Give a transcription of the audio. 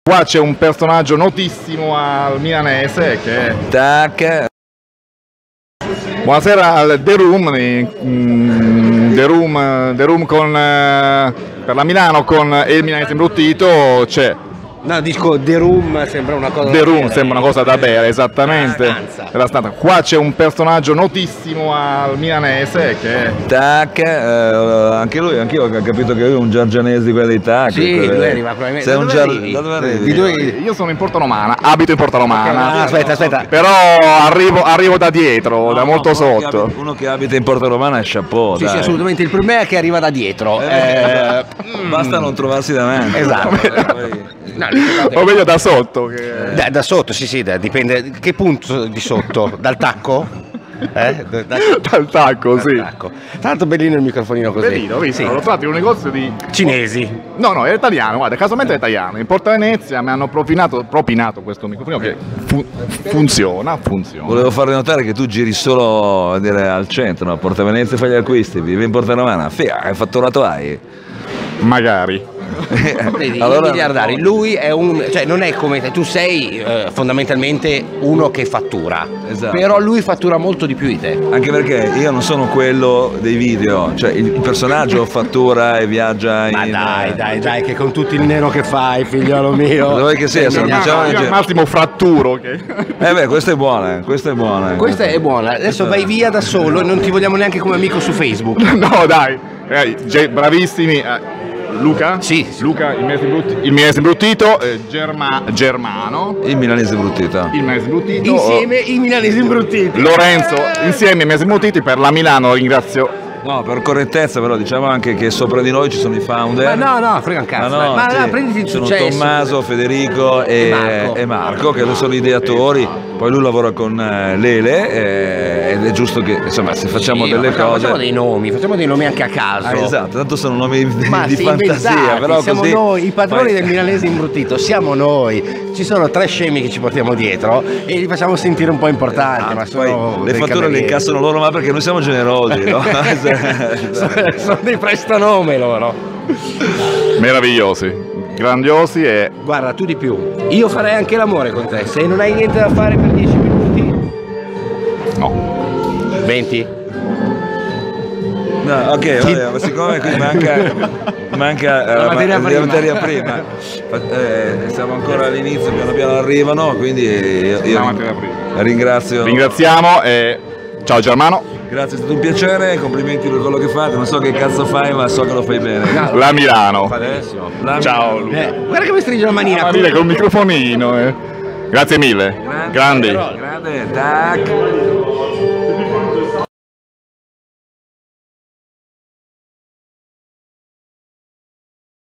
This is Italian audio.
Qua c'è un personaggio notissimo al milanese che è... Tac. Buonasera al The Room, The Room con, per la Milano con il milanese imbruttito c'è. No, dico The Room sembra una cosa The da Room bere. sembra una cosa da bere, esattamente. Della stanza. Qua c'è un personaggio notissimo al milanese che è... Tac, anche lui, anch'io ho capito che lui è un giargianese di quelli di Tac. Sì, lui arriva probabilmente. Sei Da un dove arrivi? da dove arrivi? Io sono in Porta Romana, abito in Porta Romana. Ah, aspetta. Però arrivo da dietro, da molto sotto. Uno che abita in Porta Romana è chapeau, Sì, dai. sì, assolutamente. Il problema è che arriva da dietro. Basta non trovarsi davanti. Esatto. No, O meglio da sotto. Che... da sotto, sì, dipende. Che punto di sotto? Dal tacco? Dal tacco, sì. Tacco. Tanto bellino il microfonino così. Bellino, visto? Sì. L'ho trovato in un negozio di... Cinesi. No, è italiano, guarda, casualmente è italiano. In Porta Venezia mi hanno propinato questo microfono che funziona. Volevo farvi notare che tu giri solo a dire, al centro, no? A Porta Venezia fai gli acquisti, vivi in Porta Romana, che fatturato hai? Magari. Vedi, Allora, i miliardari, lui è cioè non è come te, tu sei fondamentalmente uno che fattura, Esatto. però lui fattura molto di più di te. Anche perché io non sono quello dei video, cioè il personaggio fattura e viaggia Ma in... dai, che con tutto il nero che fai, figliolo mio. Dove che sia, se lo diciamo... Io al massimo fratturo che... questa è buona, questa è buona. Questa è buona, adesso vai via da solo e non ti vogliamo neanche come amico su Facebook. No, dai. Bravissimi. Luca? Sì. Luca, il milanese imbruttito, Germano. Il milanese bruttito. Il milanese imbruttito. Insieme i milanesi imbruttiti. Lorenzo, insieme ai milanesi imbruttiti per la Milano, ringrazio. No, per correttezza però diciamo anche che sopra di noi ci sono i founder. Ma no, frega un cazzo. sì. Prenditi il sono successo. Tommaso, Federico e Marco che sono ideatori. Poi lui lavora con Lele ed è giusto che insomma se facciamo delle cose. Facciamo dei nomi anche a caso. Esatto, tanto sono nomi di fantasia, inventati, però siamo così noi, i padroni poi... del milanese imbruttito, siamo noi. Ci sono 3 scemi che ci portiamo dietro e li facciamo sentire un po' importanti, ma sono poi le fatture le incassano loro, ma perché noi siamo generosi, no? sono dei prestanome loro. Meravigliosi, grandiosi e... Guarda, tu di più. Io farei anche l'amore con te, se non hai niente da fare per 10 minuti. No. 20? No, ok, vabbè, ma siccome qui manca La materia prima. Siamo ancora all'inizio, piano piano arrivano, quindi io ringrazio. Ringraziamo e ciao Germano. Grazie, è stato un piacere, complimenti per quello che fate, non so che cazzo fai ma so che lo fai bene. La Milano. Adesso. Ciao Luca. Guarda che mi stringe la manina. Con il microfonino. Grazie mille. Grandi. Grande, tac.